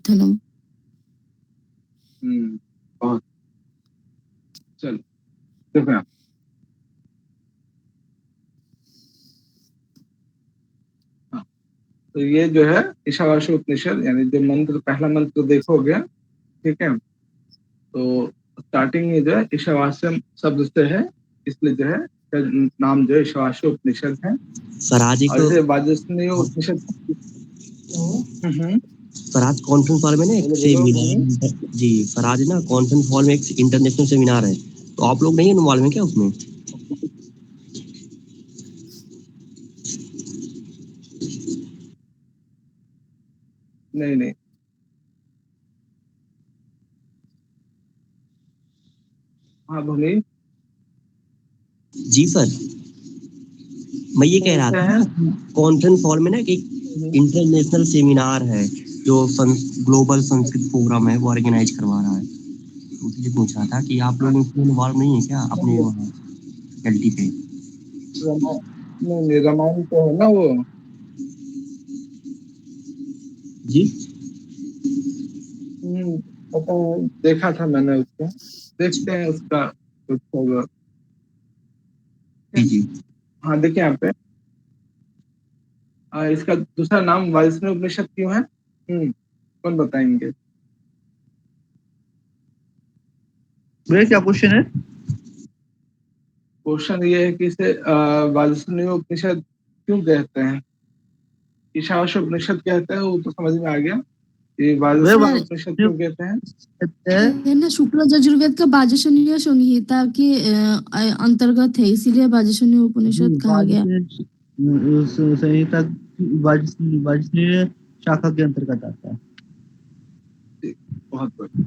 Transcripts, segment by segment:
धनम। बहुत चलो देखो यहाँ। हाँ, तो ये जो है ईशावास्य उपनिषद, यानी जो मंत्र, पहला मंत्र देखोगे, ठीक है, तो स्टार्टिंग में जो है ईशावास्य शब्द से है, इसलिए जो है नाम जो है ईशावास्य उपनिषद है। फराजी को वाजस्नेय उपनिषद। फराज कॉन्फ्रेंस हॉल में ना एक सेमिनार जी, फराज ना कॉन्फ्रेंस हॉल में एक इंटरनेशनल सेमिनार है, तो आप लोग नहीं इन्वॉल्व हैं क्या उसमें? नहीं। हाँ भूमि जी सर, मैं ये कह रहा था कॉन्फ्रेंस हॉल में ना एक इंटरनेशनल सेमिनार है जो ग्लोबल संस्कृत प्रोग्राम है, वो ऑर्गेनाइज करवा रहा है, तो इसलिए पूछ रहा था कि आप लोग इसमें इन्वॉल्व नहीं है क्या अपने वहाँ फैकल्टी पे? नहीं, रामायण तो है ना वो। जी पता है, देखा था मैंने उसको, देखते हैं उसका कुछ होगा। जी हाँ देखिए यहाँ पे इसका दूसरा नाम वाजस्नेय उपनिषद क्यों है? कौन बताएंगे? भैया क्या क्वेश्चन है? क्वेश्चन ये है कि इसे वाजस्नेय उपनिषद क्यों कहते हैं? ईशावास्य उपनिषद कहते हैं, वो तो समझ में आ गया। ये वाजस्नेय उपनिषद क्यों कहते हैं? ना शुक्ल यजुर्वेद का वाजस्नेय संहिता के अंतर्गत है, इसीलिए वाजस्नेय उपनिषद कहा गया। संहिता वाजस्नेय शाखा के अंतर्गत आता है। बहुत बढ़िया,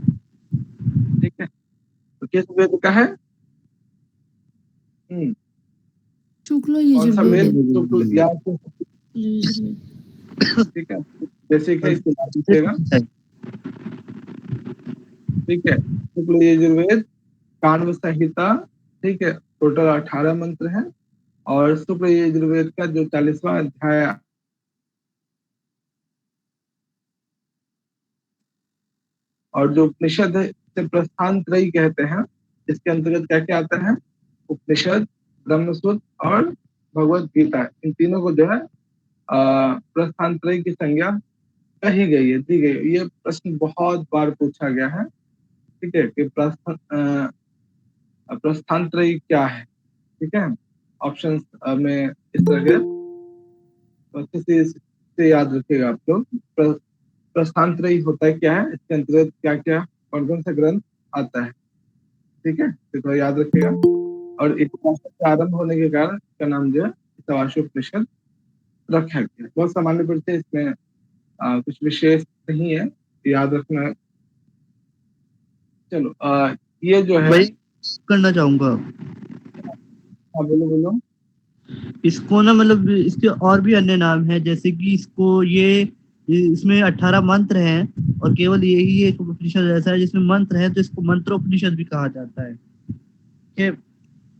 ठीक है। तो किस वेद का है? शुक्ल कौन सा वेद? यजुर्वेद। शुक्ल या ठीक है, जैसे कि इसको दीजिएगा, ठीक है। शुक्ल यजुर्वेद काण्व संहिता, ठीक है, टोटल 18 मंत्र हैं, और शुक्ल यजुर्वेद का जो 40वां अध्याय और जो उपनिषद है इसे प्रस्थान त्रयी कहते हैं। इसके अंतर्गत क्या क्या आता है? उपनिषद, ब्रह्मसूत्र और भगवत गीता, इन तीनों को जो है प्रस्थान त्रयी की संज्ञा कही गई है, दी गई है। ये प्रश्न बहुत बार पूछा गया है, ठीक है, कि प्रस्थान त्रयी क्या है, ठीक है। ऑप्शन में इस तरह के, तो अच्छे से याद रखिएगा आप लोग। प्रस्थान त्रयी होता है क्या है, इसके अंतर्गत क्या क्या कौन कौन सा ग्रंथ आता है, ठीक है, तो थोड़ा याद रखिएगा। और इतिहास के आरंभ होने के कारण इसका नाम जो है ईशावास्य उपनिषद रखा गया। बहुत सामान्य परिचय, इसमें कुछ विशेष नहीं है, याद रखना। चलो ये जो है करना चाहूंगा। हाँ बोलो। इसको ना मतलब इसके और भी अन्य नाम है, जैसे कि इसको इसमें 18 मंत्र हैं और केवल यही एक उपनिषद ऐसा है जिसमें मंत्र है, तो इसको मंत्रोपनिषद भी कहा जाता है, ठीक है।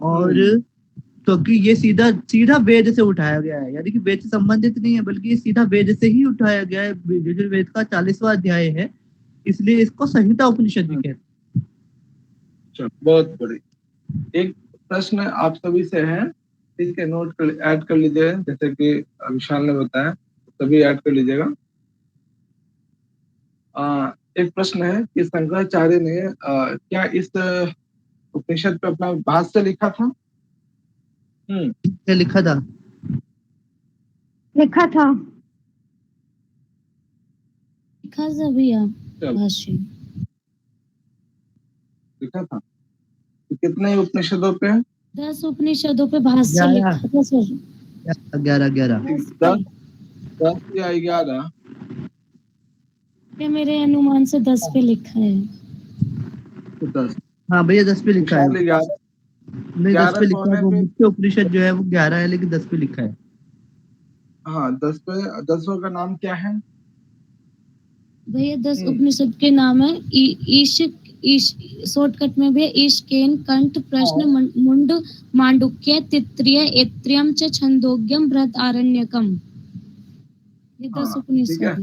और क्योंकि ये सीधा वेद से उठाया गया है, यानी कि वेद से संबंधित नहीं है, बल्कि ये सीधा वेद से ही उठाया गया है। यजुर्वेद का 40वां अध्याय है, इसलिए इसको संहिता उपनिषद भी कहते हैं। बहुत बड़ी एक प्रश्न आप सभी से है, ठीक है, नोट कर ऐड कर लीजिए, जैसे कि विशाल ने बताया, सभी ऐड कर लीजिएगा। एक प्रश्न है कि शंकराचार्य ने क्या इस उपनिषद पे अपना भाष्य लिखा था? लिखा था भैया भाष्य लिखा था। तो कितने उपनिषदों पे? 10 उपनिषदों पे भाष्य लिखा था सर। 11 10 या 11? मेरे अनुमान से 10 पे लिखा है। 10? हाँ भैया 10 पे लिखा है। नहीं 10 पे लिखा है, वो मुख्य उपनिषद जो है वो 11 है, लेकिन 10 पे लिखा है। हाँ 10 पे, 10वां का नाम क्या है भैया? 10 उपनिषद के नाम है ईश शॉर्टकट में भी ईश, केन, कंठ, प्रश्न, मुंड, मांडुक्य, तित्रिय, ऐत्रेयम च छंदोग्यम, बृहदारण्यकम। ये 10 उपनिषद है।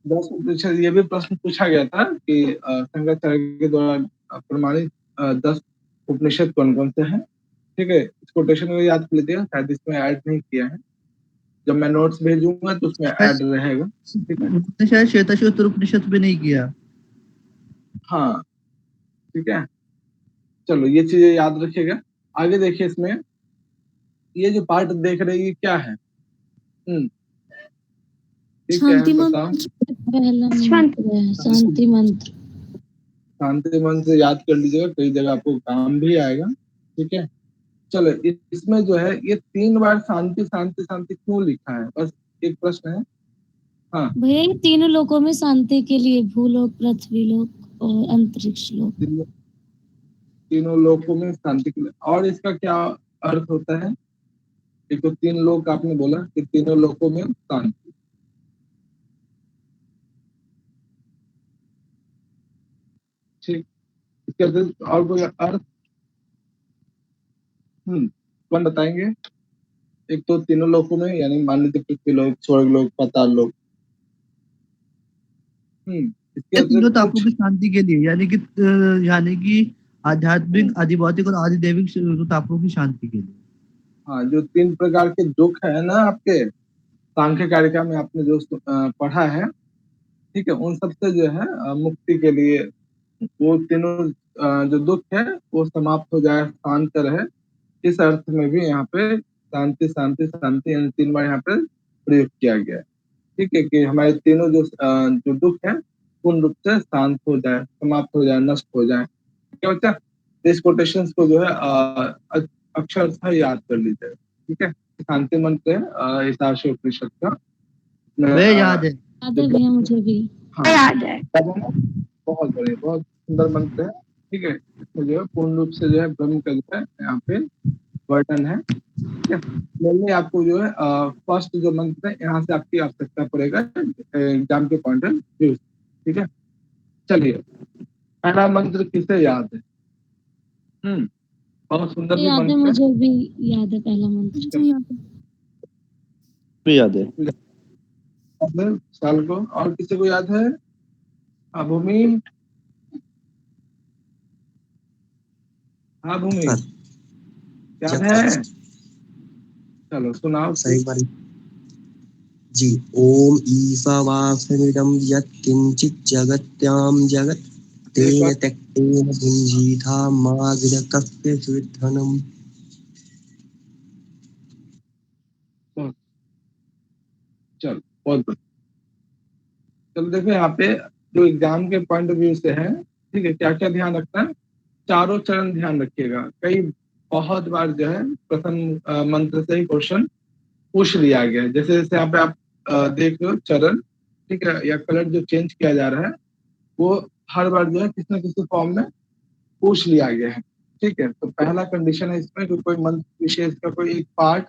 10 उपनिषद, ये भी प्रश्न पूछा गया था कि शंकराचार्य के द्वारा प्रमाणित 10 उपनिषद कौन कौन से हैं। ठीक है, इस कोटेशन को याद कर लीजिएगा, शायद इसमें ऐड नहीं किया है, जब मैं नोट्स भेजूंगा तो उसमें ऐड रहेगा। ठीक है, उसने शायद श्वेताश्वतर उपनिषद में नहीं किया। हाँ ठीक है, चलो ये चीजें याद रखिएगा। आगे देखिए, इसमें ये जो पार्ट देख रहे हैं ये क्या है? ठीक है, शांति बताओ। मंत्र पहला मंत्र है, शांति मंत्र। शांति मन से याद कर लीजिएगा, कई जगह आपको काम भी आएगा। ठीक है, चलो इसमें जो है ये 3 बार शांति शांति शांति क्यों लिखा है, बस एक प्रश्न है। हाँ, भैया ये तीनों लोकों में शांति के लिए, भूलोक, पृथ्वी लोक और अंतरिक्ष लोक। तीनों लोकों में शांति के लिए। और इसका क्या अर्थ होता है? एक तो 3 लोक आपने बोला कि तीनों लोकों में शांति। ठीक, इसके अतिरिक्त और कोई अर्थ? कौन बताएंगे? एक तो तीनों लोकों में, यानी मान लीजिए पृथ्वी लोक, स्वर्ग लोक, पाताल लोक। इसके ये तीनों अतिरिक्त तापों कुछ? की शांति के लिए, यानी कि आध्यात्मिक, अधिभौतिक और आधिदैविक तापों की शांति के लिए। हाँ, जो 3 प्रकार के दुख है ना आपके सांख्य कारिका में आपने जो पढ़ा है, ठीक है, उन सबसे जो है मुक्ति के लिए वो तीनों जो दुख है वो समाप्त हो जाए, शांत रहे, इस अर्थ में भी यहाँ पे शांति शांति शांति यानी 3 बार यहाँ पे प्रयोग किया गया है। ठीक है, कि हमारे तीनों जो दुख है पूर्ण रूप से शांत हो जाए, समाप्त हो जाए, नष्ट हो जाए। क्या बच्चा, इस कोटेशंस को जो है अक्षरशः याद कर लीजिए। ठीक है, शांति मंत्र है ईशावास्य उपनिषद का। वे याद है। याद है भैया मुझे भी। हाँ याद है, बहुत बढ़िया, बहुत सुंदर मंत्र है। ठीक है, इसमें जो है पूर्ण रूप से जो है ब्रह्म का जो है यहाँ पे वर्णन है। ठीक है, मेनली आपको जो है फर्स्ट जो मंत्र है यहाँ से आपकी आवश्यकता पड़ेगा एग्जाम के पॉइंट ऑफ व्यू। ठीक है, चलिए पहला मंत्र किसे याद है? बहुत सुंदर भी याद है, मंत्र है। मुझे भी याद है पहला मंत्र। याद है। साल को और किसी को याद है? भूमि, हाँ भूमि याद है? चलो सुनाओ सही बार जी। ओम ईशावास्यमिदं यत्किंचित् जगत्यां जगत् तेन त्यक्तेन भुञ्जीथा मा विदकस्य सुविद्धनम्। चलो बहुत बढ़िया। चलो देखो यहाँ पे जो एग्जाम के पॉइंट ऑफ व्यू से है, ठीक है, क्या क्या ध्यान रखना है? चारों चरण ध्यान रखिएगा। कई बहुत बार जो है प्रथम मंत्र से ही क्वेश्चन पूछ लिया गया है। जैसे जैसे यहाँ पे आप देख रहे हो चरण, ठीक है, या कलर जो चेंज किया जा रहा है वो हर बार जो है किसी न किसी फॉर्म में पूछ लिया गया है। ठीक है, तो पहला कंडीशन है इसमें कि कोई मंत्र विशेष का कोई एक पार्ट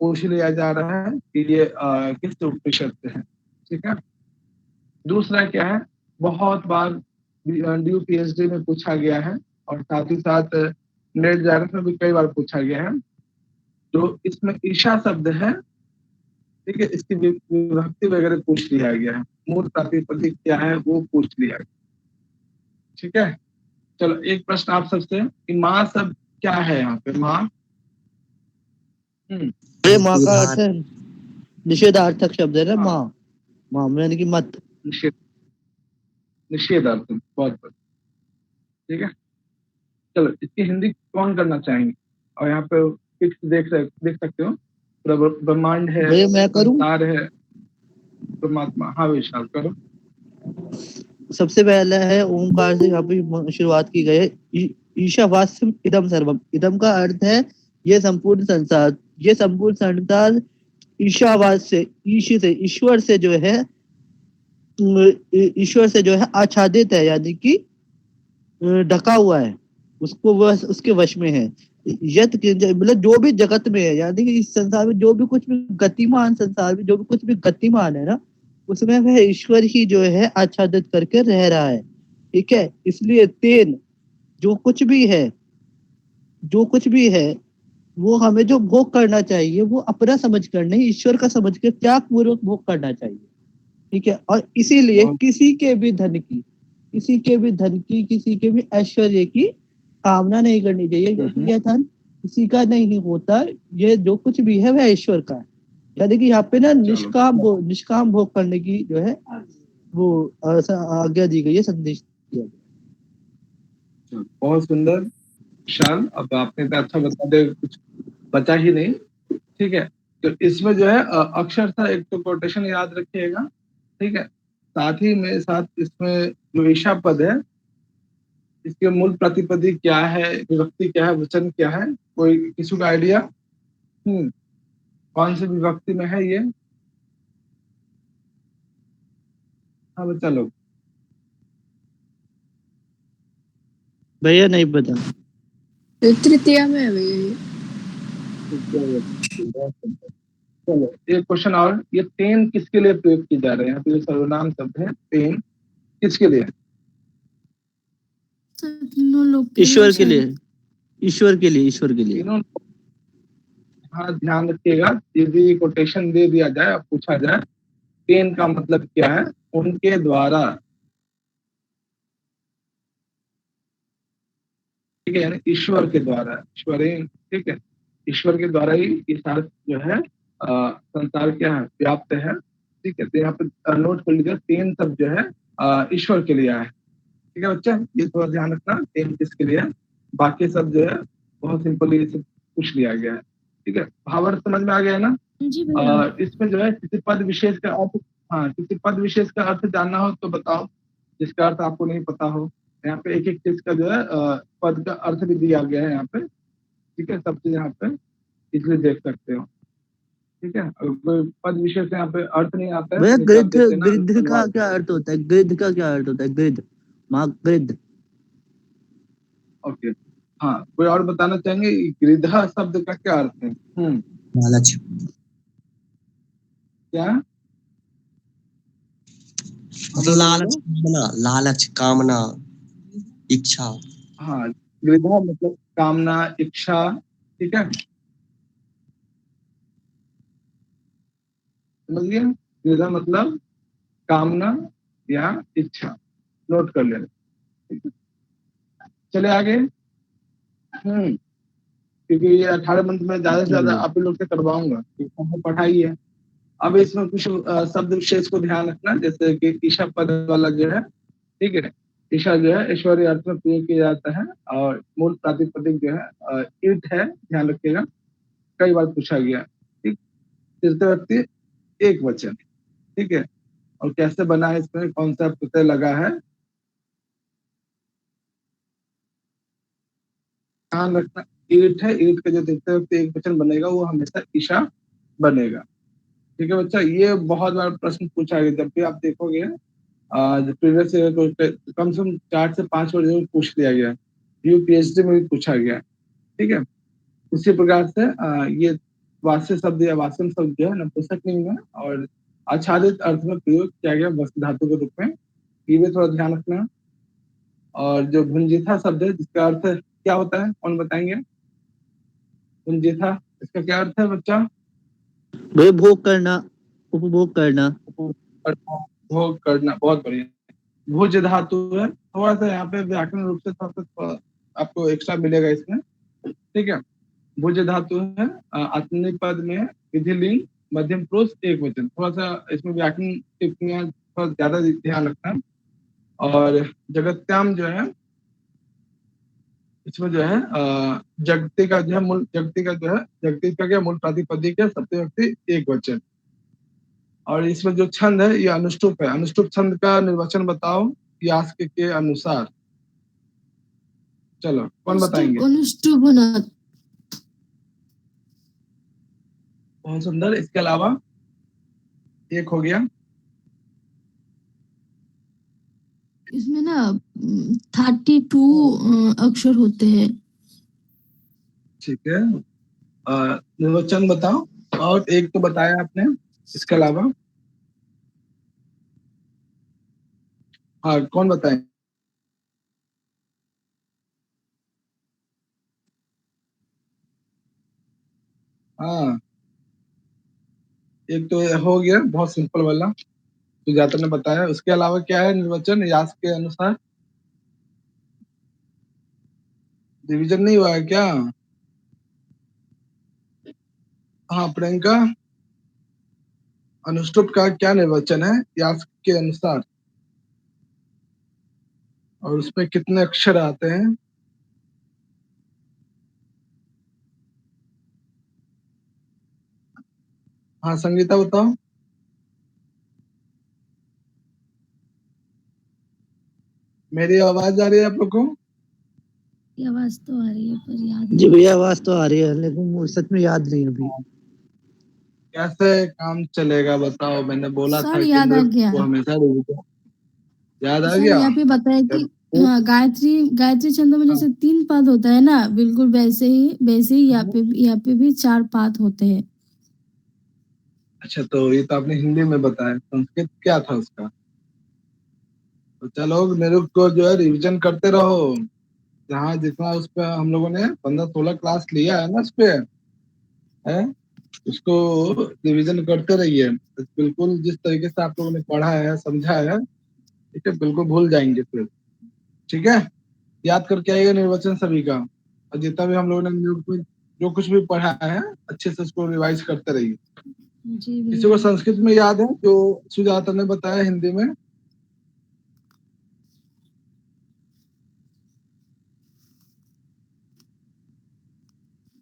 पूछ लिया जा रहा है कि ये किस उपनिषद से है। ठीक है, दूसरा क्या है, बहुत बार ड्यू पीएचडी में पूछा गया है और साथ ही साथ नेट जागरण में भी कई बार पूछा गया है। तो इसमें ईशा शब्द है, ठीक है, इसकी विभक्ति वगैरह पूछ लिया गया है, मूल प्रातिपदिक क्या है वो पूछ लिया गया। ठीक है, चलो एक प्रश्न आप सबसे कि माँ शब्द क्या है यहाँ पे? माँ, ये माँ का अर्थ है निषेधार्थक शब्द है ना। माँ, माँ यानी कि मत, निषेध, निषेधार्थक। बहुत बढ़िया। ठीक है, चलो इसकी हिंदी कौन करना चाहेंगे? और यहाँ पे फिक्स देख सकते हो, ब्रह्मांड है, मैं करूं? संसार है, परमात्मा। हाँ विशाल करो। सबसे पहला है ओंकार से यहाँ पे शुरुआत की गई है। ईशावास्यम इदम सर्वम। इदम का अर्थ है ये संपूर्ण संसार। ये संपूर्ण संसार ईशावास्य, ईश से, ईश्वर से जो है, ईश्वर से जो है आच्छादित है, यानी कि ढका हुआ है, उसको वह उसके वश में है। यत मतलब जो भी जगत में है, यानी कि इस संसार में जो भी कुछ भी गतिमान, संसार में जो भी कुछ भी गतिमान है ना, उसमें वह ईश्वर ही जो है आच्छादित करके रह रहा है। ठीक है, इसलिए तेन जो कुछ भी है, जो कुछ भी है वो हमें जो भोग करना चाहिए वो अपना समझ कर नहीं, ईश्वर का समझ कर त्याग पूर्वक भोग करना चाहिए। ठीक है। और इसीलिए और किसी के भी धन की, किसी के भी ऐश्वर्य की कामना नहीं करनी चाहिए, क्योंकि यह धन किसी का नहीं होता। ये जो कुछ भी है वह ईश्वर का है। यानी कि यहाँ पे ना चलो निष्काम भोग करने की जो है वो आज्ञा दी गई है, संदेश दिया गया चलो, बहुत सुंदर विशाल। अब आपने तो अच्छा बता दे, कुछ बचा ही नहीं। ठीक है, तो इसमें जो है अक्षर था, एक तो कोटेशन याद रखिएगा। ठीक है, साथ ही में साथ इसमें जो ईशा पद है, इसके मूल प्रतिपदी क्या है, विभक्ति क्या है, वचन क्या है, कोई किसी का आइडिया? कौन सी विभक्ति में है ये? हाँ बच्चा लोग। भैया नहीं पता। तृतीया में है भैया ये। चलो एक क्वेश्चन और, ये तेन किसके लिए प्रयोग की जा रहे हैं? यहाँ पे जो सर्वनाम शब्द है तेन, किसके लिए? तीनों लोग के लिए ईश्वर के शायद। लिए, ईश्वर के लिए। तीनों। हाँ ध्यान रखिएगा, यदि कोटेशन दे दिया जाए, अब पूछा जाए तेन का मतलब क्या है, उनके द्वारा। ठीक है, यानी ईश्वर के द्वारा, ईश्वरेन। ठीक है, ईश्वर के द्वारा ही ये सारा जो है संसार क्या है, व्याप्त है। ठीक है, तो यहाँ पे नोट कर लीजिए, तेन सब जो है ईश्वर के लिए है। ठीक है बच्चा, ये थोड़ा ध्यान रखना, तेन किसके लिए है। बाकी सब जो है बहुत सिंपली सब पूछ लिया गया है। ठीक है, भावार्थ समझ में आ गया है ना? जी भैया। इसमें जो है किसी पद विशेष का अर्थ, हाँ किसी पद विशेष का अर्थ जानना हो तो बताओ, जिसका अर्थ आपको नहीं पता हो। यहाँ पे एक एक चीज का जो है पद का अर्थ भी दिया गया है यहाँ पे। ठीक है, सब चीज यहाँ पे इसलिए देख सकते हो। ठीक है, अगर कोई पद विशेष यहाँ पे अर्थ नहीं आता है भैया तो नीचे आप देख लेना गृध का अनुवाद। क्या अर्थ होता है? गृध का क्या अर्थ होता है? गृध, गृध। ओके, हाँ कोई और बताना चाहेंगे गृधा शब्द का क्या अर्थ है? लालच। क्या? मतलब लालच, कामना, लालच, कामना, इच्छा। हाँ, गृधा मतलब कामना, इच्छा। ठीक है, समझिए, गृधा मतलब कामना या इच्छा। नोट कर लेना। ठीक है? चले आगे। क्योंकि ये 18 मंथ में ज्यादा से ज्यादा आप लोग से करवाऊंगा, पढ़ाई है। अब इसमें कुछ शब्द विशेष को ध्यान रखना, जैसे कि ईशा पद वाला जो है। ठीक है, ईशा जो है ऐश्वर्य अर्थ में प्रयोग किया जाता है, और मूल प्रातिपदिक जो है ईट है, ध्यान रखिएगा, कई बार पूछा गया। ठीक, तृतीय व्यक्ति एक वचन। ठीक है, और कैसे बना है, इसमें कौन सा प्रत्यय लगा है, ध्यान रखना। ईट है, ईट का जो तृतीय व्यक्ति एक वचन बनेगा वो हमेशा ईशा बनेगा। ठीक है बच्चा, ये बहुत बार प्रश्न पूछा गया, जब भी आप देखोगे प्रीवियस ईयर को कम से कम 4 से 5 बार जरूर पूछ लिया गया, यूपीएससी में भी पूछा गया। ठीक है, उसी प्रकार से ये वास्य शब्द या वासन शब्द जो है नपुंसक लिंग में और आच्छादित अर्थ में प्रयोग किया गया वस्तु धातु के रूप में, ये भी थोड़ा ध्यान रखना। और जो भुंजिथा शब्द है, जिसका अर्थ क्या होता है, कौन बताएंगे? भुंजिथा, इसका क्या अर्थ है बच्चा? भैया भोग करना, उपभोग करना। भोग करना, बहुत बढ़िया। भुज धातु है, थोड़ा सा यहाँ पे व्याकरण रूप से थोड़ा सा आपको एक्स्ट्रा मिलेगा इसमें। ठीक है, भुज धातु है, आत्मनिक पद में है, विधिलिंग, मध्यम पुरुष, एक वचन। थोड़ा सा इसमें व्याकरण टिप्पणियां थोड़ा ज्यादा ध्यान रखना। और जगत्याम जो है, इसमें जो है जगती का जो है मूल, जगती का जो है, जगती का क्या मूल प्रातिपदिक है, सप्तमी व्यक्ति एक वचन। और इसमें जो छंद है ये अनुष्टुप है, अनुष्टुप छंद का निर्वचन बताओ यास्क के अनुसार। चलो कौन बताएंगे? अनुष्टुभनाथ। बहुत सुंदर, इसके अलावा एक हो गया। इसमें ना 32 अक्षर होते हैं। ठीक है, निर्वचन बताओ। और एक तो बताया आपने, इसके अलावा हाँ कौन बताए? हाँ, एक तो हो गया बहुत सिंपल वाला, सुजाता ने बताया। उसके अलावा क्या है निर्वचन यास्क के अनुसार? रिवीजन नहीं हुआ है क्या? हाँ प्रियंका, अनुष्टुप का क्या निर्वचन है यास्क के अनुसार, और उसमें कितने अक्षर आते हैं? हाँ संगीता बताओ। मेरी आवाज आ रही है आप लोग को? ये आवाज तो आ रही है पर याद जी नहीं। भैया आवाज तो आ रही है लेकिन वो सच में याद नहीं अभी। कैसे काम चलेगा बताओ? मैंने बोला था सर कि याद आ नृत्य गया। को हमेशा रिवीजन। याद आ सर गया? यहाँ पे बताया कि जब हाँ गायत्री गायत्री छंदों में जैसे 3 पद होता है ना, बिल्कुल वैसे ही यहाँ पे भी 4 पाद होते हैं। अच्छा, तो ये तो आपने हिंदी में बताया, संस्कृत क्या था उसका? तो चलो मेरे को जो है रिवीजन करते रहो। जहाँ जितना उस पे हम लोगों ने 15-16 क्लास लिया है ना उस पे, है उसको रिवीजन करते रहिए। बिल्कुल जिस तरीके से आप लोगों ने पढ़ा है समझा है, ठीक है, बिल्कुल भूल जाएंगे फिर। ठीक है, याद करके आइए निर्वचन सभी का, और जितना भी हम लोगों ने जो कुछ भी पढ़ा है अच्छे से उसको रिवाइज करते रहिए। जी किसी को भैया। संस्कृत में याद है जो सुजाता ने बताया हिंदी में?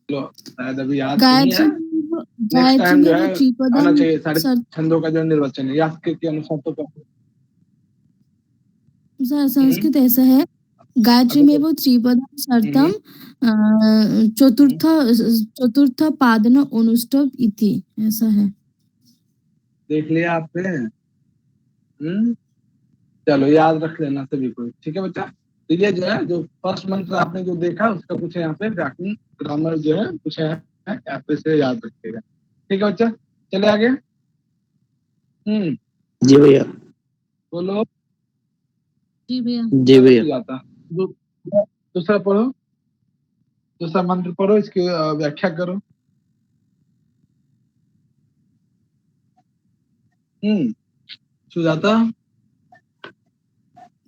लो शायद अभी याद नहीं है। गायत्री नेक्स्ट गायत्री टाइम में जो वो है आना त्रिपदम चाहिए सारे सर, छंदों का जो निर्वचन है याद के अनुसार तो हम्म, संस्कृत ऐसा है। गायत्री अगर में तो वो त्रिपदम हम्म, सर्तम हम्म, चतुर्थ पादन अनुष्टुप इति, ऐसा है। देख लिया आपने? चलो याद रख लेना सभी को, ठीक है बच्चा। तो ये जो है जो फर्स्ट मंथ आपने जो देखा उसका कुछ यहाँ पे व्याकरण ग्रामर जो है कुछ है यहाँ पे से याद रखिएगा, ठीक है बच्चा। चले आगे। जी भैया। बोलो। जी भैया। जी चलो भैया। जाता दूसरा पढ़ो, दूसरा मंत्र पढ़ो, इसकी व्याख्या करो। सुजाता,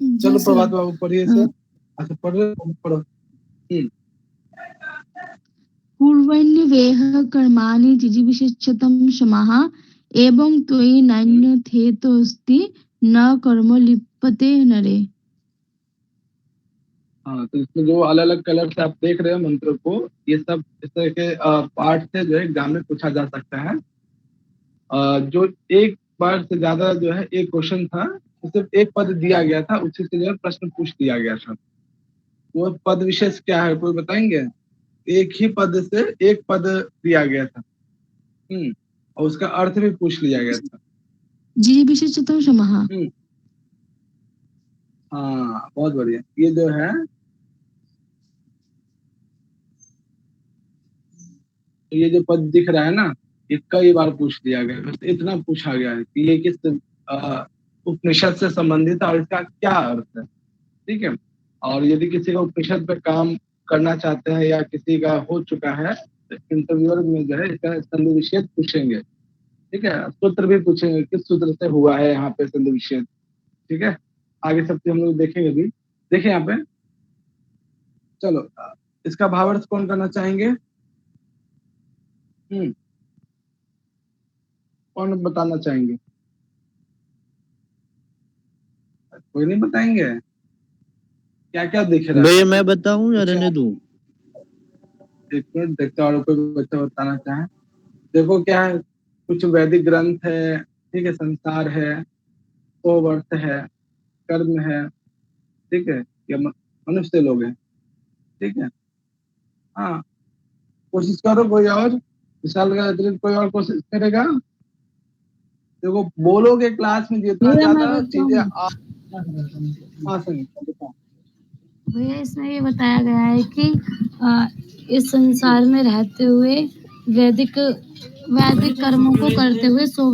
जी चलो सर। प्रभात बाबू पढ़िए अ, सर। अच्छा पढ़ रहे हो? पढ़ो। पूर्वन्यवेह कर्माणि जिजीविषिच्यतं क्षमाः एवं त्वयि नान्यथेतोऽस्ति न कर्म लिप्यते नरे। हाँ, तो इसमें जो अलग अलग कलर से आप देख रहे हो मंत्रों को, ये सब इस तरह के पार्ट से जो है एग्जाम में पूछा जा सकता है। जो एक बार से ज्यादा जो है एक क्वेश्चन था, तो सिर्फ एक पद दिया गया था, उसी से जो है प्रश्न पूछ दिया गया था। वो पद विशेष क्या है कोई बताएंगे? एक ही पद से एक पद दिया गया था, और उसका अर्थ भी पूछ लिया गया था। जिजीविषिच्यतं क्षमाः। हम्म, हाँ बहुत बढ़िया। ये जो है ये जो पद दिख रहा है ना, ये कई बार पूछ दिया गया है, बस इतना पूछा गया है कि ये किस उपनिषद से संबंधित है और इसका क्या अर्थ है, ठीक है। और यदि किसी का उपनिषद पे काम करना चाहते हैं या किसी का हो चुका है, तो इंटरव्यूअर में जो है इसका संधि विच्छेद पूछेंगे, ठीक है। सूत्र भी पूछेंगे किस सूत्र से हुआ है यहाँ पे संधि विच्छेद, ठीक है। आगे सब चीज हम लोग देखेंगे अभी। देखिए यहाँ पे, चलो इसका भावार्थ कौन करना चाहेंगे? हम्म, कौन बताना चाहेंगे? कोई नहीं बताएंगे? क्या क्या दिख रहा भैया है मैं बताऊं या कुछ? रहने दूं? एक मिनट देखते हैं और कोई बच्चा बताना चाहे। देखो क्या है, कुछ वैदिक ग्रंथ है, ठीक है, संसार है, वर्थ है, कर्म है, ठीक है, या मनुष्य लोग हैं, ठीक है। हाँ, कोशिश करो कोई और, विशाल का अतिरिक्त कोई और कोशिश करेगा। देखो बोलोगे क्लास में जितना भैया मैं ज्यादा चीजें बताऊं। आ। हाँ संगीता बताओ। भैया इसमें ये बताया गया है कि इस संसार में रहते हुए वैदिक वैदिक कर्मों को करते हुए 100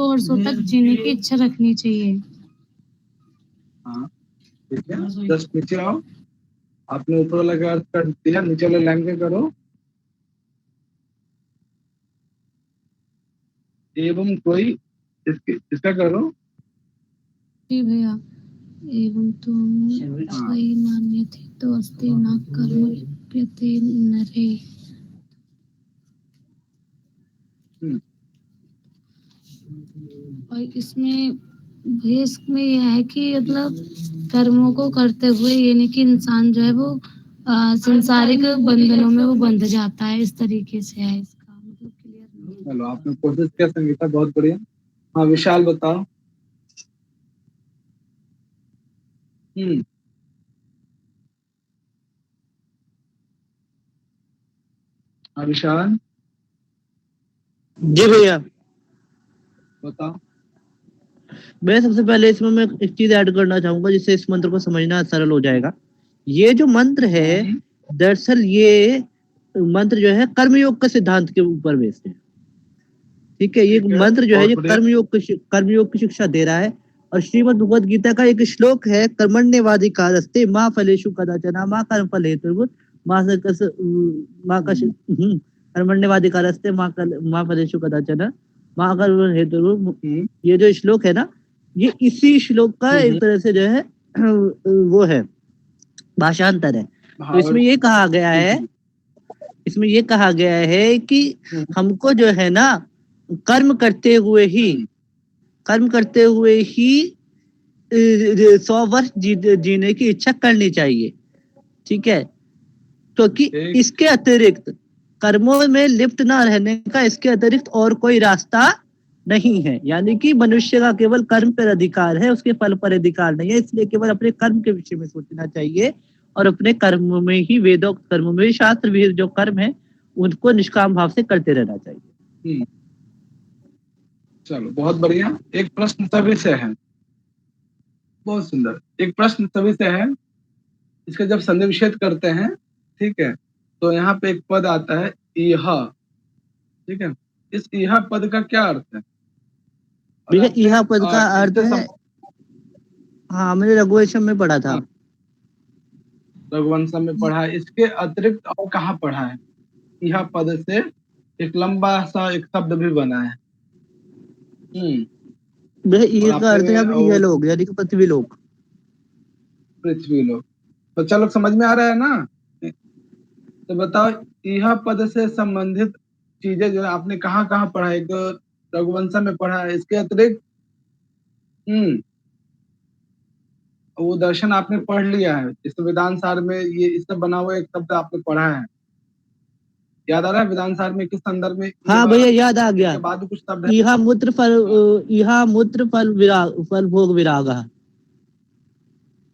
वर्षों तक जीने की इच्छा रखनी चाहिए। हाँ ठीक है, जस्ट नीचे आओ। आपने ऊपर वाला का अर्थ कर दिया, नीचे वाले लाइन पे करो। एवं कोई इसका करो। जी भैया, एवं तुम स्वयं मान्य थे तो अस्ति न कर्म लिप्यते नरे। हम्म, और इसमें भैया इसमें यह है कि मतलब कर्मों को करते हुए ये नहीं कि इंसान जो है वो संसारिक बंधनों में वो बंध जाता है, इस तरीके से है इसका मतलब क्लियर नहीं है। चलो आपने कोशिश किया संगीता, बहुत बढ़िया। हाँ विशाल बताओ। हम्म, हाँ विशाल जी भैया, बताओ। मैं सबसे पहले इसमें मैं एक चीज ऐड करना चाहूंगा जिससे इस मंत्र को समझना सरल हो जाएगा। ये जो मंत्र है, हम्म, दरअसल ये मंत्र जो है कर्मयोग के सिद्धांत के ऊपर बेस्ड है। ठीक है, ये ठीक है, मंत्र जो है बहुत ये बढ़िया। कर्मयोग की शिक्षा दे रहा है। और श्रीमद् भगवद गीता का एक श्लोक है, कर्मण्येवाधिकारस्ते माँ फलेषु कदाचन माँ कर्म फल हेतुर्भुत माँ सकस माँ कश कर्मण्येवाधिकारस्ते माँ फलेषु कदाचन माँ कर्म हेतुर्भुत। हम्म, ये जो श्लोक है ना, ये इसी श्लोक का एक हम्म, तरह से जो है वो है, भाषांतर है। तो भावर। इसमें ये कहा गया है कि हम्म, हमको जो है ना कर्म करते हुए ही हम्म, कर्म करते हुए ही 100 वर्ष जीने की इच्छा करनी चाहिए। ठीक है, क्योंकि ठीक। इसके अतिरिक्त कर्मों में लिप्त ना रहने का इसके अतिरिक्त और कोई रास्ता नहीं है। यानी कि मनुष्य का केवल कर्म पर अधिकार है, उसके फल पर अधिकार नहीं है। इसलिए केवल अपने कर्म के विषय में सोचना चाहिए और अपने कर्म में ही, वेदों कर्म में, शास्त्र विहित जो कर्म है उनको निष्काम भाव से करते रहना चाहिए। हम्म, चलो बहुत बढ़िया। एक प्रश्न सभी से है, बहुत सुंदर। एक प्रश्न सभी से है, इसका जब संधि विच्छेद करते हैं, ठीक है, तो यहाँ पे एक पद आता है यह। ठीक है, इस यह पद का क्या अर्थ है? और भैया आपने यह पद का अर्थ इससे है, हाँ मैंने रघुवंशम में पढ़ा था। हाँ, रघुवंशम में पढ़ा है, इसके अतिरिक्त और कहाँ पढ़ा है? यह पद से एक लंबा सा एक शब्द भी बना है। हम्म, भैया और ये का अर्थ है आपने अब ये लोग यानी कि पृथ्वी लोग। पृथ्वी लोग। तो चलो समझ में आ रहा है ना? तो बताओ, यह पद से संबंधित चीजें जो है आपने कहाँ कहाँ पढ़ा है? एक तो रघुवंशम में पढ़ा है, इसके अतिरिक्त हम्म, वो दर्शन आपने पढ़ लिया है, इस वेदांत सार में ये इससे बना हुआ एक शब्द आपने पढ़ा है। याद आ रहा है वेदांत सार में किस संदर्भ में हाँ भैया याद आ गया, के बाद भी कुछ शब्द है? इहा मूत्र फल हाँ, इहा मूत्र फल विराग फल भोग विराग।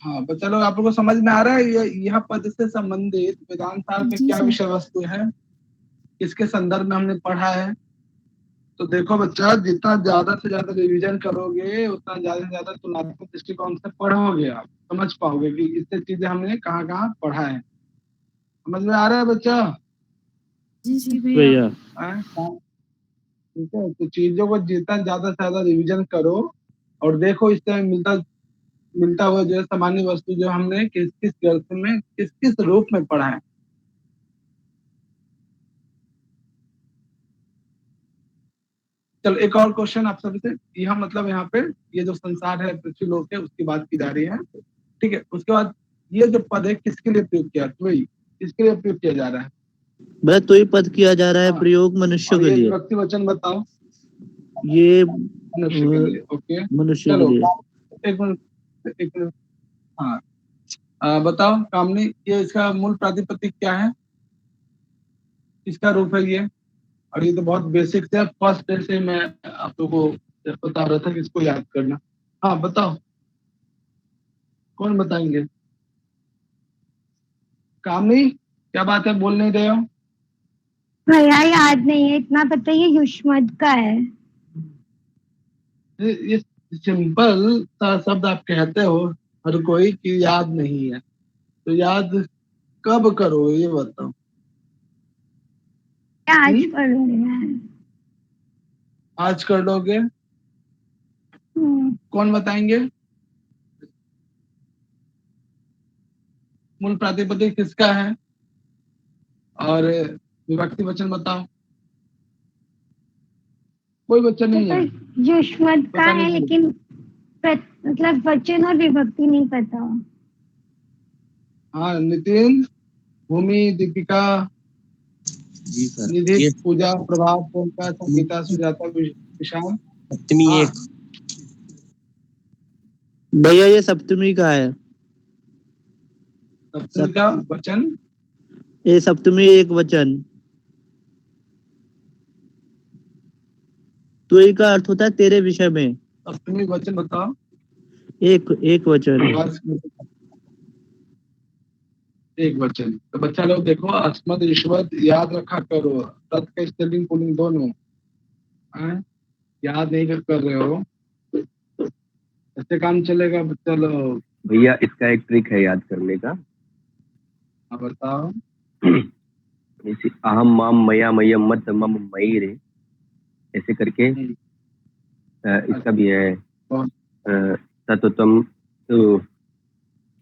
हाँ, तो चलो आप लोगों को समझ में आ रहा है यह पद से संबंधित वेदांत सार में जी क्या सर। विषय वस्तु है, किसके संदर्भ में हमने पढ़ा है। तो देखो बच्चा, जितना ज्यादा से ज्यादा रिवीजन करोगे उतना ज्यादा से ज्यादा तुलनात्मक दृष्टिकोण से पढ़ोगे, आप समझ पाओगे कि इससे चीजें हमने कहाँ कहाँ पढ़ा है। समझ में आ रहा है बच्चा? जी जी सर। भैया। हैं? ठीक है, तो चीजों को जितना ज्यादा से ज्यादा रिवीजन करो और देखो इससे मिलता मिलता हुआ जो है सामान्य वस्तु जो हमने किस किस ग्रंथ में किस किस रूप में पढ़ा है। चलो एक और क्वेश्चन आप सभी से। यह मतलब यहाँ पे ये जो संसार है, पृथ्वी लोक है, उसकी बात की जा रही है। ठीक है, उसके बाद ये जो पद है किसके लिए प्रयोग किया, तो वही किसके लिए प्रयोग किया जा रहा है? बस तो ही पद किया जा रहा है हाँ, प्रयोग मनुष्य और के ये लिए। विभक्ति वचन बताओ। ये मनुष्य के लिए, ओके। मनुष्य के चलो लिए। एक मिनट, एक मिनट। हाँ, बताओ कामनी, ये इसका मूल प्रातिपदिक क्या है? किसका रूप है ये? और ये तो बहुत बेसिक से फर्स्ट डे से मैं आप लोगों को बता रहा था कि इसको याद करना। हाँ बताओ, कौन बताएंगे? कामनी, क्या बात है, बोल नहीं रहे हो? भैया याद नहीं है, इतना पता है ये युष्मत का है। ये सिंपल सा शब्द आप कहते हो हर कोई की याद नहीं है, तो याद कब करो ये बताओ। आज पढ़ूंगी मैं। आज कर लोगे? कौन बताएंगे? मूल प्रातिपदिक किसका है और विभक्ति वचन बताओ। कोई बच्चा नहीं तो है युष्मत का बताने है, के लिए? लेकिन मतलब वचन और विभक्ति नहीं पता। हाँ नितिन, भूमि, दीपिका, जी सर। निधि, ये पूजा, प्रभात, ओमकार, संगीता, सुजाता, विशाल। सप्तमी हाँ एक भैया ये सप्तमी का है। सप्तमी का वचन। ये सप्तमी एक वचन। तो का अर्थ होता है तेरे विषय में। सप्तमी वचन बताओ। एक वचन। आवाज में से। एक वचन। तो बच्चा लोग देखो, अस्मद ईश्वर याद रखा करो, तत् का स्त्रीलिंग पुल्लिंग दोनों। हाँ? याद नहीं कर रहे हो, ऐसे काम चलेगा बच्चा लोग। भैया इसका एक ट्रिक है याद करने का। हाँ बताओ। जैसे अहम माम मया मयम मत मम मयि रे, ऐसे करके इसका भी है। तत्वम तो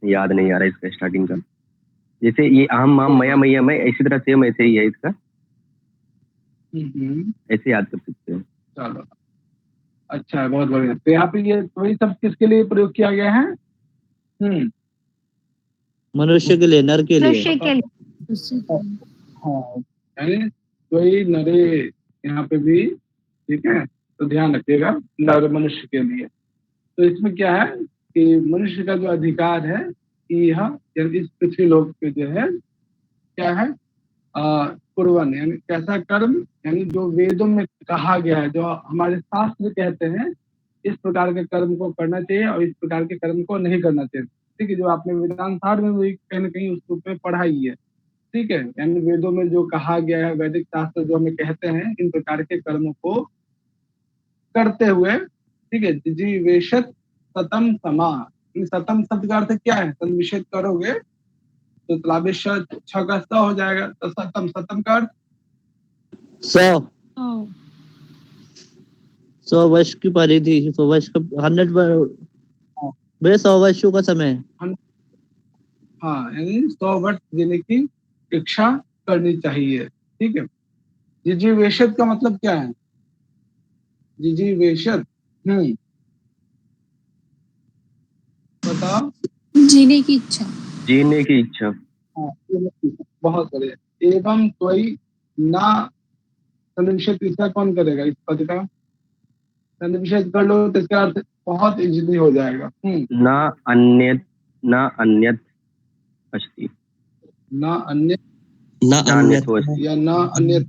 याद नहीं आ रहा इसका स्टार्टिंग का। जैसे ये अहम माम मया मयम है, इसी तरह सेम ऐसे ही है इसका, ऐसे याद कर सकते हैं। चलो अच्छा है, बहुत बढ़िया। तो यहाँ पे ये वही सब किसके लिए प्रयोग किया गया है? मनुष्य के लिए, नर के लिए। मनुष्य के लिए। हाँ यानी वही नरे यहाँ पे भी, ठीक है, तो ध्यान रखिएगा, नर मनुष्य के लिए। तो इसमें क्या है कि मनुष्य का जो अधिकार है कि यह इस पृथ्वी लोक पे जो है क्या है, कुर्बन यानी कैसा कर्म, यानी जो वेदों में कहा गया है, जो हमारे शास्त्र कहते हैं, इस प्रकार के कर्म को करना चाहिए और इस प्रकार के कर्म को नहीं करना चाहिए। ठीक है, जो आपने वेदांत सार में भी कहीं ना कहीं उस रूप में पढ़ा ही है। ठीक है, यानी वेदों में जो कहा गया है, वैदिक शास्त्र जो हमें कहते हैं, इन प्रकार के कर्मों को करते हुए, ठीक है, जिजीवेशत सतम समा। सतम शब्द का अर्थ क्या है? संविषेध करोगे तो तलाबिश छ का स हो जाएगा, तो सतम, सतम का अर्थ 100 वर्ष की परिधि, 100 वर्ष का 100 भैया 100 वर्षों का समय। हाँ यानी 100 वर्ष जीने की इच्छा करनी चाहिए। ठीक है, जिजीवेशत का मतलब क्या है? जिजीवेशत बताओ। जीने की इच्छा। जीने की इच्छा। हाँ, बहुत बढ़िया। एवं त्वयि ना, संनिवेशित इसका कौन करेगा? इस पद का संनिवेशित कर लो तो इसका अर्थ बहुत इजीली हो जाएगा। ना अन्यत अस्ति, ना अन्य, ना अन्यत या ना अन्य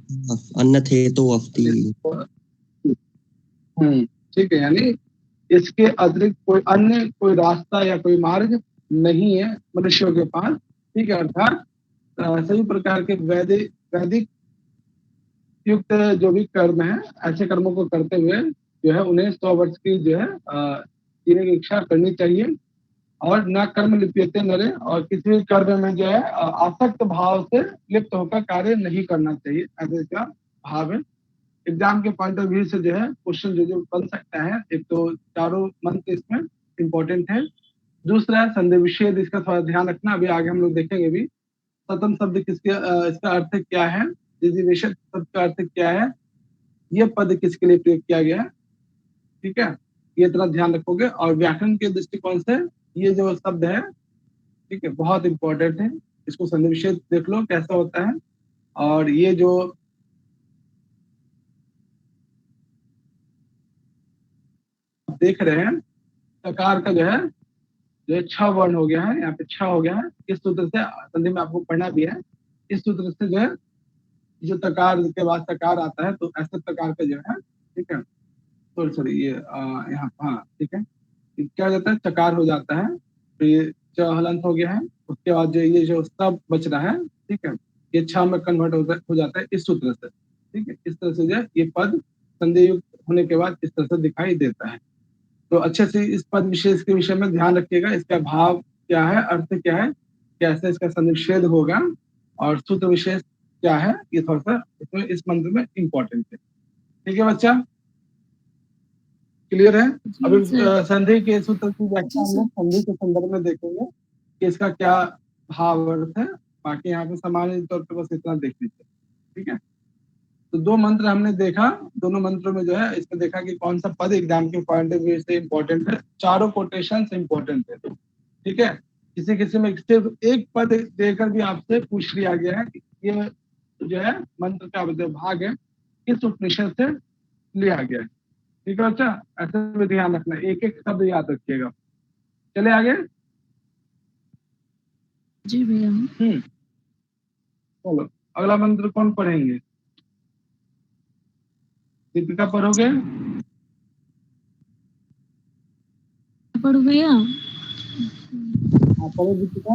अन्यत हेतु अस्ति। ठीक है, यानी इसके अतिरिक्त कोई अन्य कोई रास्ता या कोई मार्ग नहीं है मनुष्यों के पास। ठीक है, अर्थात सभी प्रकार के वैदिक युक्त जो भी कर्म है, ऐसे कर्मों को करते हुए जो है उन्हें 100 वर्ष की जो है जीने की इच्छा करनी चाहिए। और न कर्म लिप्यते नरे, और किसी भी कर्म में जो है आसक्त भाव से लिप्त होकर कार्य नहीं करना चाहिए, ऐसे इसका भाव है। एग्जाम के पॉइंट ऑफ व्यू से जो है क्वेश्चन जो बन सकता है, एक तो चारों मंत्र इसमें इंपॉर्टेंट है। दूसरा है संधि विच्छेद, इसका थोड़ा ध्यान रखना, अभी आगे हम लोग देखेंगे भी। सतम शब्द किसके, इसका अर्थ क्या है, जिजीवेशत शब्द का अर्थ क्या है, ये पद किसके लिए प्रयोग किया गया है। ठीक है, ये तरह ध्यान रखोगे। और व्याकरण के दृष्टिकोण से ये जो शब्द है, ठीक है, बहुत इंपॉर्टेंट है। इसको संधि विच्छेद देख लो कैसा होता है। और ये जो देख रहे हैं, सकार का जो है 6 वर्ण हो गया है, यहाँ पे 6 हो गया है। इस सूत्र से संधि में आपको पढ़ना भी है। इस सूत्र से जो है, जो तकार के बाद सकार आता है, तो ऐसे प्रकार का जो है, ठीक है, सॉरी ये यहाँ, हाँ ठीक है, क्या हो जाता है, चकार हो जाता है। तो ये च हलंत हो गया है। उसके बाद जो ये जो सब बच रहा है, ठीक है, ये 6 में कन्वर्ट हो जाता है इस सूत्र से। ठीक है, इस तरह से जो है ये पद संधि युक्त होने के बाद इस तरह से दिखाई देता है। तो अच्छे से इस पद विशेष के विषय में ध्यान रखिएगा, इसका भाव क्या है, अर्थ क्या है, कैसे इसका संनिषेध होगा, और सूत्र विशेष क्या है, ये थोड़ा सा इसमें इस मंत्र में इंपॉर्टेंट है। ठीक है बच्चा, क्लियर है? अभी संधि के सूत्र की व्याख्या हम लोग संधि के संदर्भ में देखेंगे कि इसका क्या भाव अर्थ है। बाकी यहाँ पे सामान्य तौर पर बस इतना देख लीजिए। ठीक है, तो 2 मंत्र हमने देखा, दोनों मंत्रों में जो है इसमें देखा कि कौन सा पद एग्जाम के पॉइंट ऑफ व्यू से इम्पोर्टेंट है। चारों कोटेशन इम्पोर्टेंट है, ठीक है। किसी किसी में सिर्फ एक पद देकर भी आपसे पूछ लिया गया है कि ये जो है मंत्र का जो भाग है किस उपनिषद से लिया गया है, ठीक है। अच्छा, ऐसे भी ध्यान रखना, एक एक शब्द याद रखिएगा। चले आगे। जी भैया। चलो अगला मंत्र कौन पढ़ेंगे? दीपिका पढ़ोगे? पढ़ो भैया। हाँ पढ़ो दीपिका।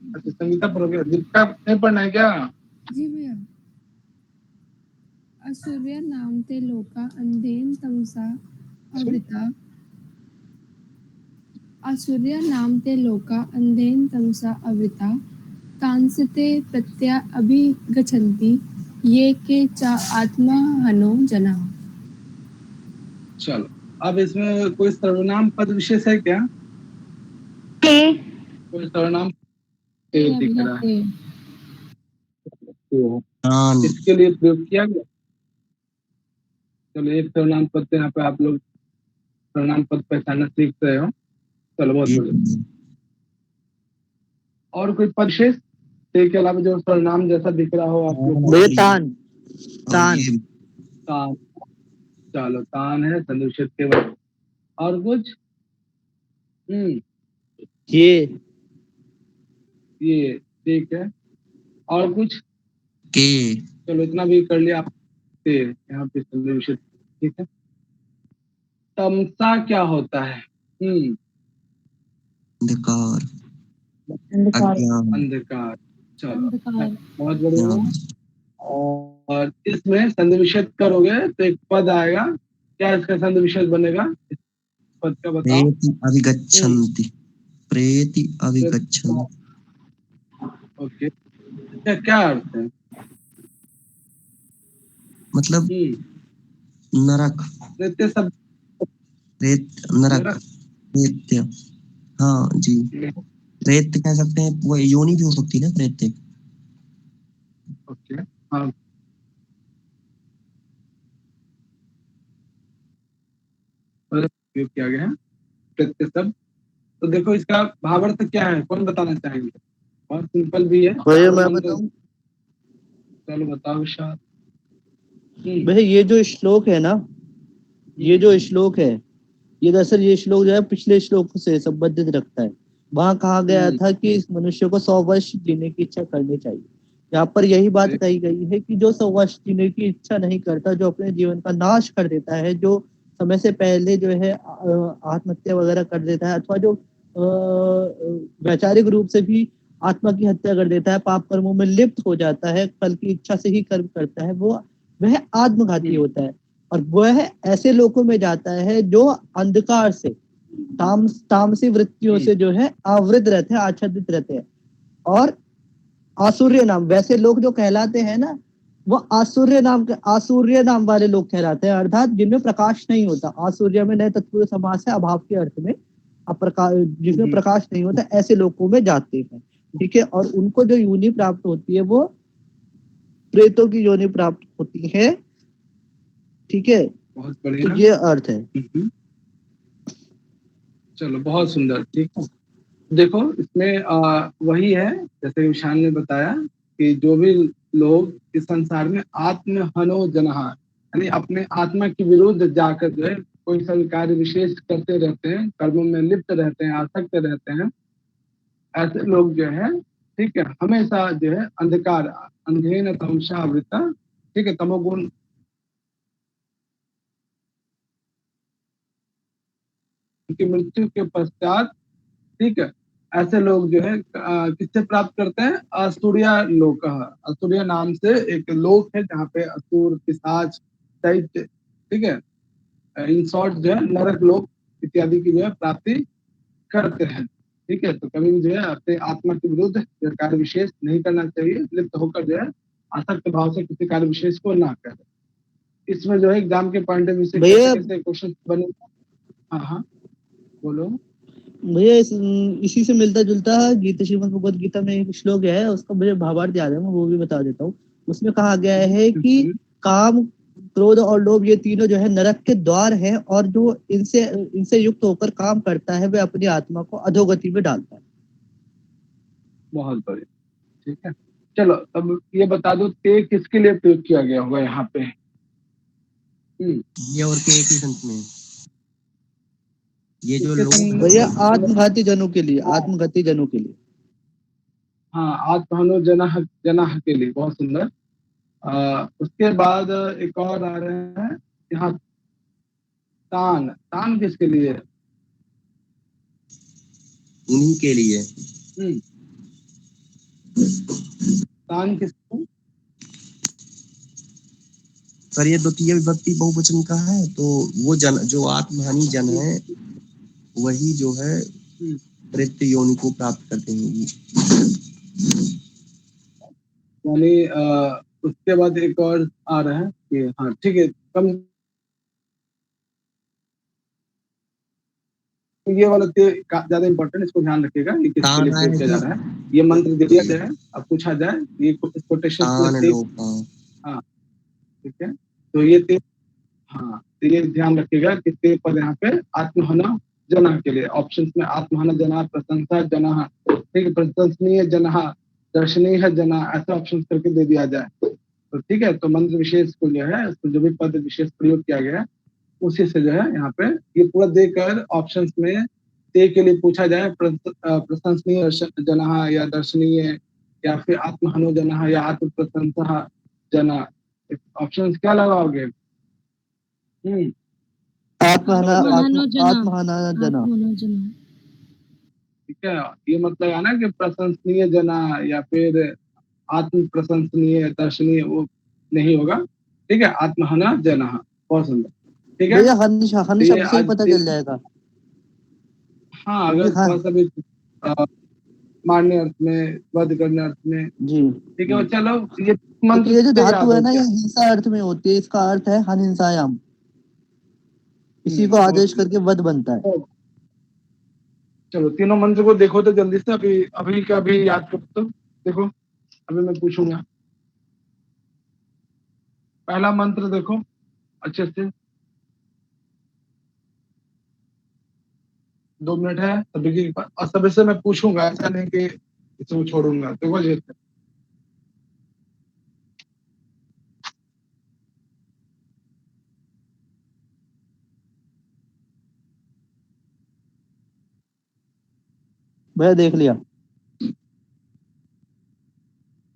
अच्छा संगीता पढ़ोगे, दीपिका नहीं पढ़ना है क्या? जी भैया। असूर्य नाम ते लोका अंधेन तमसा आवृता। असूर्य नाम ते लोका अंधेन तमसा आवृता। तांसते प्रत्या अभिगच्छन्ति ये के चा आत्मा हनो जना। चलो अब इसमें कोई सर्वनाम पद विशेष है क्या? ते कोई सर्वनाम ते दिख रहा है तो तान इसके लिए प्रयोग किया गया। चलो एक सर्वनाम पद से यहाँ पे आप लोग सर्वनाम पद पहचानना सीख रहे हो। चलो बहुत ये बढ़िया। और कोई पद विशेष ते के अलावा जो सर्वनाम जैसा दिख रहा हो आप लोग को? भैया तान और तान ये तान। चलो तान है संदर्भित के बाद। और कुछ? ये ठीक है। और कुछ? के चलो इतना भी कर लिया आप। यहाँ पे संदर्भित, ठीक है। तमसा क्या होता है? अंधकार अंधकार अज्ञान अंधकार। चलो अंधकार। बहुत बढ़िया। ज्ञान और इसमें संधि विच्छेद करोगे तो एक पद आएगा, क्या इसका संधि विच्छेद बनेगा? इस पद का बताओ। प्रेति अभिगच्छन्ति प्रेति अभिगच्छन्ति ओके, क्या क्या अर्थ है? मतलब नरक नित्य शब्द रेत नरक नरक। प्रेत्य। हाँ जी, प्रेत्य कह सकते हैं, वो योनि भी हो सकती है ना प्रेत्य। ओके हाँ उपयोग किया गया है प्रत्यय शब्द। तो देखो इसका भावार्थ क्या है, कौन बताना चाहेंगे? बहुत सिंपल भी है। भैया मैं बताऊं? चलो बताओ शायद। भैया ये जो श्लोक है ना, ये जो श्लोक है, ये दरअसल ये श्लोक जो है पिछले श्लोक से संबंधित रखता है। वहां कहा गया था कि इस मनुष्य को 100 वर्ष जीने की इच्छा करनी चाहिए। यहाँ पर यही बात कही गई है कि जो 100 वर्ष जीने की इच्छा नहीं करता, जो अपने जीवन का नाश कर देता है, जो समय से पहले जो है आत्महत्या वगैरह कर देता है, अथवा जो वैचारिक रूप से भी आत्मा की हत्या कर देता है, पाप कर्मों में लिप्त हो जाता है, फल की इच्छा से ही कर्म करता है, वह आत्मघाती होता है। और वह ऐसे लोगों में जाता है जो अंधकार से तामसी वृत्तियों से जो है आवृत रहते हैं, आच्छादित रहते हैं। और आसुर्य नाम, वैसे लोग जो कहलाते हैं ना, वो आसुर्य नाम वाले लोग कहलाते हैं, अर्थात जिनमें प्रकाश नहीं होता। आसुर्य में नए तत्पुरुष समास है, अभाव के अर्थ में, जिसमें प्रकाश नहीं होता, ऐसे लोगों में जाते हैं, ठीक है। और उनको जो योनि प्राप्त होती है वो प्रेतों की योनि प्राप्त होती है, ठीक है। बहुत बढ़िया। तो ये अर्थ है। चलो बहुत सुंदर, ठीक है। देखो इसमें वही है जैसे विशाल ने बताया कि जो भी लोग इस संसार में आत्म हनो जनहा, यानी अपने आत्मा के विरुद्ध जाकर जो है कोई सा कार्य विशेष करते रहते हैं, कर्मों में लिप्त रहते हैं, आसक्त रहते हैं, ऐसे लोग जो है, ठीक है, हमेशा जो है अंधकार अंधेन तमसा आवृता, ठीक है, तमोगुण की मृत्यु के पश्चात, ठीक है, ऐसे लोग जो है किससे प्राप्त करते हैं? असूर्या लोक। असूर्या नाम से एक लोक है जहाँ पे असुर, पिशाच, दैत्य, ठीक है, इन शॉर्ट जो है नरक लोक इत्यादि की जो है प्राप्ति करते हैं, ठीक है। तो कभी भी जो है अपने आत्मा के विरुद्ध कार्य विशेष नहीं करना चाहिए, लिप्त होकर जो है आसक्त भाव से किसी कार्य विशेष को ना करें। इसमें जो है एग्जाम के पॉइंट ऑफ व्यू से कैसे क्वेश्चन बने? हाँ बोलो भैया। इसी से मिलता जुलता गीता, श्रीमद् भगवद गीता में एक श्लोक है, उसका मुझे भावार्थ याद है, मैं वो भी बता देता हूँ। उसमें कहा गया है कि काम, क्रोध और लोभ ये तीनों जो है नरक के द्वार हैं, और जो इनसे युक्त होकर काम करता है वह अपनी आत्मा को अधोगति में डालता है। बहुत बढ़िया, ठीक है। चलो अब ये बता दो, ते किसके लिए प्रयोग किया गया होगा यहाँ पे? ये और के एक ही सेंस में, ये जो इसके लोग संग- भैया आत्मघाती जनों के लिए, आत्मघाती जनों के लिए। हाँ, आत्महनो जनाह जनाह के लिए, बहुत सुंदर। उसके बाद एक और आ रहे हैं यहाँ, तान। तान किसके लिए? उन्हीं के लिए। तान किसको? सर ये द्वितीय विभक्ति बहुवचन का है, तो वो जन जो आत्महानि जन है वही जो है प्रेत योनि को प्राप्त करते हैं। यानी उसके बाद एक और आ रहा है कि हाँ ठीक है, कम ये वाला ज्यादा इंपॉर्टेंट, इसको ध्यान रखिएगा, ये किसके लिए प्रयोग किया जा रहा है। ये मंत्र दे दिया जाए, अब पूछा जाए, ये कोटेशन हाँ ठीक है। तो ये हाँ, तो ये ध्यान रखिएगा कि ते पद यहाँ पे आत्महना जना के लिए। ऑप्शंस में आत्महना जना, प्रशंसा जना, ठीक है, प्रशंसनीय जना, दर्शनीय जना, ऐसा ऑप्शन करके दे दिया जाए तो ठीक है। तो मंत्र विशेष को जो है, उसको जो भी पद विशेष प्रयोग किया गया है उसी से जो है यहाँ पे ये पूरा देकर ऑप्शंस में ते के लिए पूछा जाए, प्रशंसनीय जना या दर्शनीय या फिर आत्महनो जना या आत्म प्रशंसा जना, ऑप्शंस क्या लगाओगे? आत्महना जना। आत्महनो जना। ठीक है, ये मतलब है ना कि प्रशंसनीय जना या फिर आत्म प्रशंसनीय दर्शनीय, वो नहीं होगा, ठीक है। आत्महना जना, बहुत सुंदर, ठीक है। भैया हन शब्द से ही पता चल जाएगा। हाँ, अगर थोड़ा सा भी मारने अर्थ में, वध करने अर्थ में जी, ठीक है। चलो ये मंत्र, ये जो धातु है ना, ये हिंसा अर्थ में होती है, इसका अर्थ है हन हिंसायाम, इसी को आदेश करके वध बनता है। चलो तीनों मंत्र को देखो तो जल्दी से, अभी का भी याद कर, तो देखो अभी मैं पूछूंगा। पहला मंत्र देखो अच्छे से, 2 मिनट है सभी के पास, और सभी से मैं पूछूंगा, ऐसा नहीं कि इसको छोड़ूंगा। देखो ये भैया देख लिया।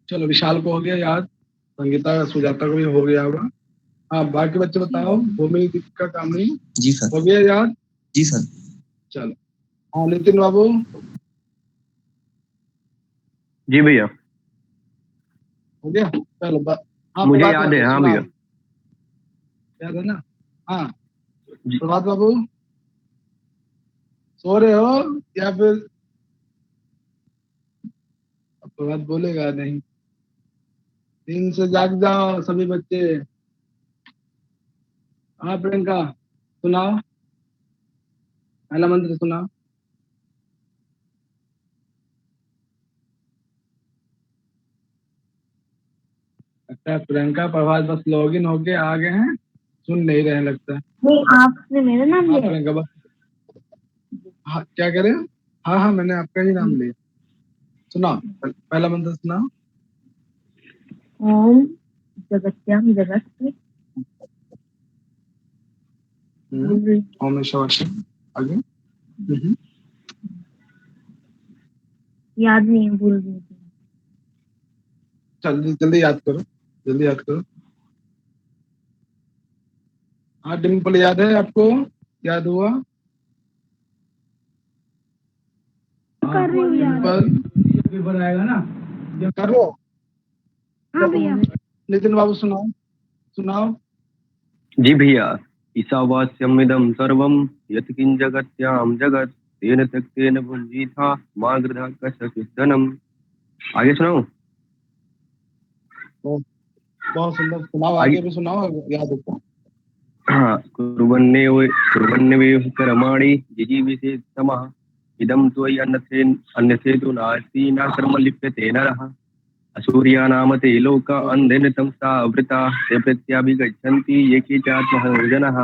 चलो विशाल को हो गया याद, संगीता सुजाता को भी हो गया होगा। हाँ, बाकी बच्चे बताओ, भूमि का काम नहीं? जी सर। हो गया याद? जी सर। चलो हाँ, नितिन बाबू। जी भैया हो गया। चलो हाँ, मुझे याद है। हाँ भैया याद है ना? हाँ प्रभात बाबू, सो रहे हो या फिर? प्रभात बोलेगा नहीं, नींद से जाग जाओ सभी बच्चे। हाँ प्रियंका सुनाओ, पहला मंत्र सुनाओ। अच्छा प्रियंका, प्रभात बस लॉगिन होके आ गए हैं, सुन नहीं रहे लगता है। नहीं, आपने मेरा नाम लिया? प्रियंका बस, हाँ क्या करें? हाँ हाँ, मैंने आपका ही नाम लिया। सुनाओ, पहला मंत्र सुनाओ। ओम जगत्याम जगत ओम शवश, आगे। याद नहीं है, भूल गई। जल्दी जल्दी याद करो, जल्दी याद करो। हाँ डिम्पल, याद है आपको? याद हुआ? कर रही हूँ याद। पेपर आएगा ना, जब करो। हाँ भैया। नितिन बाबू सुनाओ, सुनाओ। जी भैया, ईशावास्यमिदं सर्वं यत्किं जगत्यां जगत् तेन त्यक्तेन भुञ्जीथा मा गृधा कश्चिदनं। आगे सुनाओ। बहुत सुंदर, सुनाओ आगे भी सुनाओ, याद होगा। हाँ, कुर्वन्नेव कर्माणि जिजीविषे तमः इदं त्वयि अन्यथे तु नास्ति न कर्म लिप्यते नरः। असूर्यानाम ते लोका अन्धेन तमसा आवृता ते प्रत्याभिगच्छन्ति ये के चात्महनो जनः।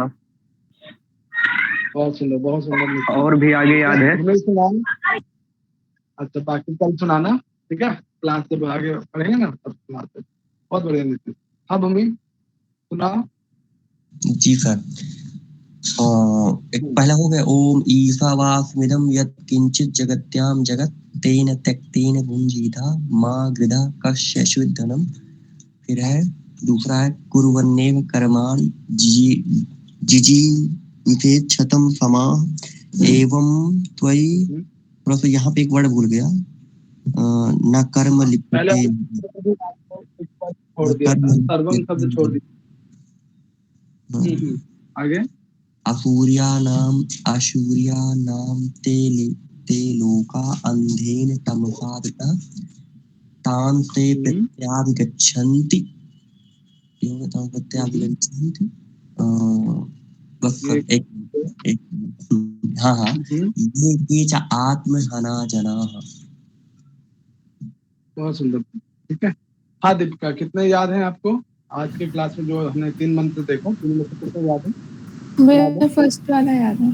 बहुत सुंदर मित्र। और भी आगे याद है? तुम्हें सुनाओ। अच्छा, बाकी कल सुनाना, ठीक है? क्लास जब आगे पढ़ेंगे ना तब सुनाते। बहुत बढ़िया मित्र। हाँ भूमि, सुनाओ। जी सर। एक पहला हो गया ओम ईशावास्मिदं यत् किंचित जगत्याम जगत तेन त्यक्तेन भुंजीता मां गृधा कस्यचिद्धनम। फिर है दूसरा है कुर्वन्नेव कर्माणि जिजीविते क्षतं समा एवं त्वयि। थोड़ा सा यहाँ पे एक वर्ड भूल गया, न कर्म पहले लिप्यते छोड़ दिया था, सर्वम शब्द छोड़ दिया। आगे असूर्यानाम ते लोका अंधेन तमसा तान ते प्रत्याभिगच्छन्ति। बस सर, एक हाँ ये च आत्महना जनाः। बहुत सुंदर, ठीक है। हाँ दीपिका, कितने याद हैं आपको आज के क्लास में जो हमने 3 मंत्र देखो, 3 में से कितने याद है? मेरा फर्स्ट वाला याद है।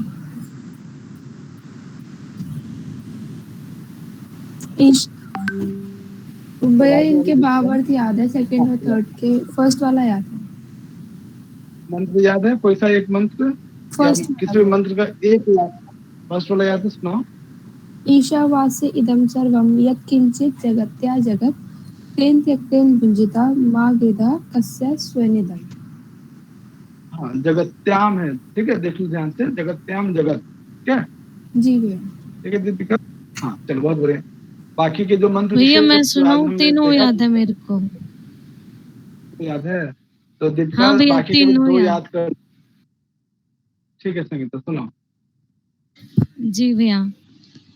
भैया इनके भावार्थ याद है, सेकंड और थर्ड के। फर्स्ट वाला याद है। मंत्र याद है? कोई सा एक मंत्र, फर्स्ट किसी भी मंत्र का एक याद? फर्स्ट वाला याद है, सुनाओ। ईशावास्य इदं सर्वं यत् किंचित जगत्या जगत तेन त्यक्तेन भुंजिता मा गृधा कस्य स्वनिधम्। हाँ, जगत्याम है, ठीक है? देख लो ध्यान से, जगत्याम जगत, ठीक है? जी भैया। ठीक है दीपिका। हाँ चलो, बहुत बढ़िया। बाकी के जो मंत्र भैया मैं सुनाऊं? तीनों याद है मेरे को। याद है तो दीपिका, हाँ भैया, बाकी के तीनों दो याद। याद कर। ठीक है संगीता, सुनाओ। जी भैया।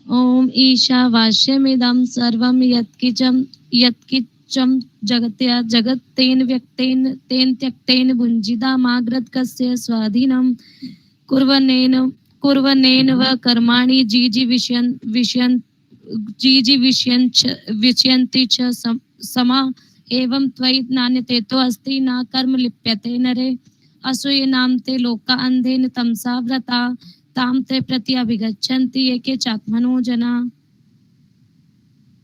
ओम ईशावास्यमिदं सर्वं यत्किंचन जगत्या जगत तेन व्यक्तेन तेन त्यक्तेन भुंजिता माग्रत कस्य स्वाधीनं कुर्वन्नेन व कर्माणि विषयन्ति च समा एवं त्वयि नान्यते तो अस्ति न कर्म लिप्यते नरे। असूयनाम ते लोका अंधेन तमसा व्रता ताम ते प्रति अभिगच्छन्ति ये के चात्मनो जना।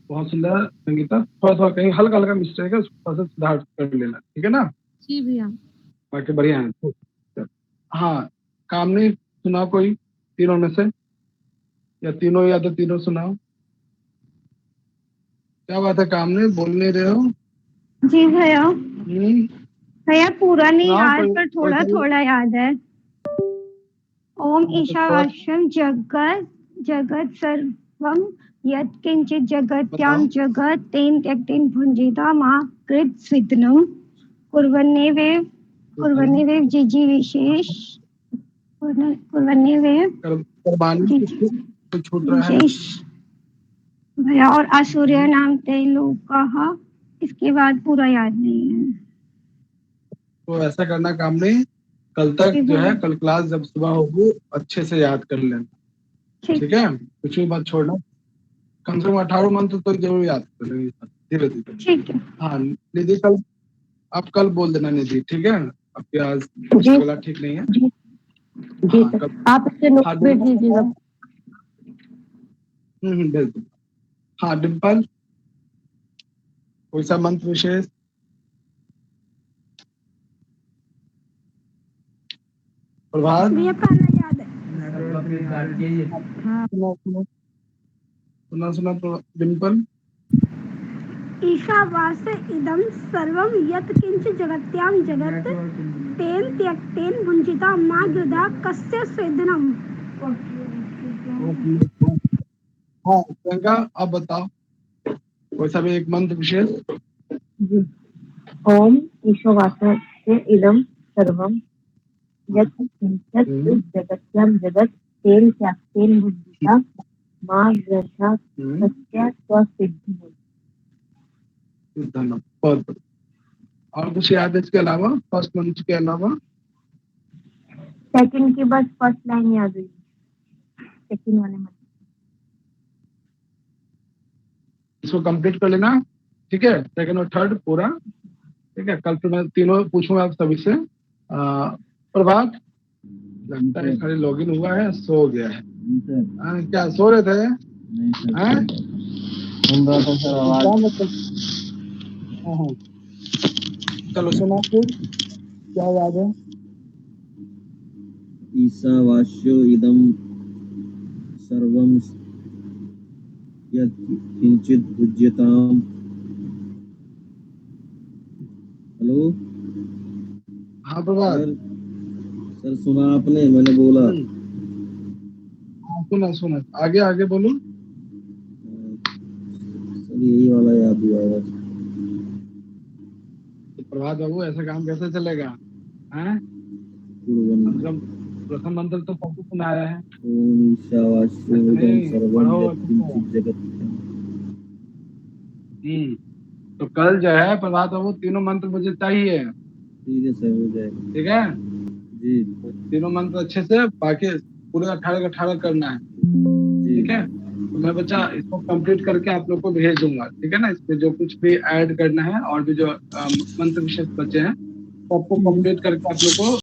बहुत सुंदर संगीता। थोड़ा कहीं हल्का हल्का मिस्टेक है, उसको थोड़ा सा सुधार कर लेना, ठीक है ना? जी भैया। बाकी बढ़िया है। हाँ कामनी, सुनाओ कोई तीनों में से, या तीनों या तो तीनों सुनाओ। क्या बात है कामनी, बोल नहीं रहे हो? जी भैया। भैया पूरा नहीं याद, पर थोड़ा थोड़ा याद है। ओम ईशावास्यं जगत सर्वं यत् किंचित जगत्याम जगत तेन त्यक्तेन भुंजिता मा कृत स्विद्नम कुर्वन्नेवेव जिजीविषेश विशेष। भैया और आसूर्य नाम ते लोकाः, इसके बाद पूरा याद नहीं है। तो ऐसा करना कामनी, कल तक जो है, कल क्लास जब सुबह होगी अच्छे से याद कर लेना, ठीक है? कुछ भी मत छोड़ना। कम से कम 18 मंत्र तो जरूर याद कर लेंगे, धीरे धीरे, ठीक है? हाँ निधि, कल आप कल बोल देना निधि, ठीक है? आपकी आज गला ठीक नहीं है। जी आप इससे नोट भेज दीजिएगा। भेज दो। हाँ डिम्पल, कोई सा मंत्र विशेष? प्रभात, सुना डिम्पल। ईशावास्य इदं सर्वं यत् किंचित् जगत्यां जगत् तेन त्यक्तेन भुंजिता मा गृधा कस्य स्वेदनम्। हाँ प्रियंका, आप बताओ कोई सा भी एक मंत्र विशेष। ओम ईशावास्य इदं सर्वं यत् किंचित् जगत्यां जगत् तेन त्यक्तेन भुंजिता मा गृधा कस्य स्वसिद्धम्। धन्यवाद। और कुछ याद है इसके अलावा, फर्स्ट मंत्र के अलावा? सेकंड की बस फर्स्ट लाइन याद हुई, सेकंड वाले मंत्र। इसको कंप्लीट कर लेना, ठीक है, सेकंड और थर्ड पूरा, ठीक है। कल फिर मैं तीनों पूछूंगा आप सभी से। प्रभात, लगता है खाली लॉगिन हुआ है, सो गया है। क्या सो रहे थे? हाँ? चलो सुना फिर, क्या याद है? ईशावास्यो इदं सर्वं यत् किंचित भुज्यताम्। हेलो हाँ प्रभात। सर सुना आपने? मैंने बोला। हाँ सुना, आगे आगे बोलो। सर यही वाला याद हुआ है। तो प्रभात बाबू, ऐसा काम कैसे चलेगा? हैं? प्रथम मंत्र तो सबको सुना रहे हैं। ओम ईशावास्यो इदं सर्वं यत् किंचित जगत। तो कल जो है प्रभात बाबू तीनों मंत्र मुझे चाहिए। ठीक है सर, हो जाएगा। ठीक है जी। तीनों मंत्र अच्छे से, बाकी पूरे 18 का 18 करना है। ठीक है, तो मैं बच्चा इसको कंप्लीट करके आप लोग को भेज दूंगा। ठीक है ना, इसमें जो कुछ भी ऐड करना है और भी जो मंत्र विशेष बचे हैं सबको कंप्लीट करके आप लोग को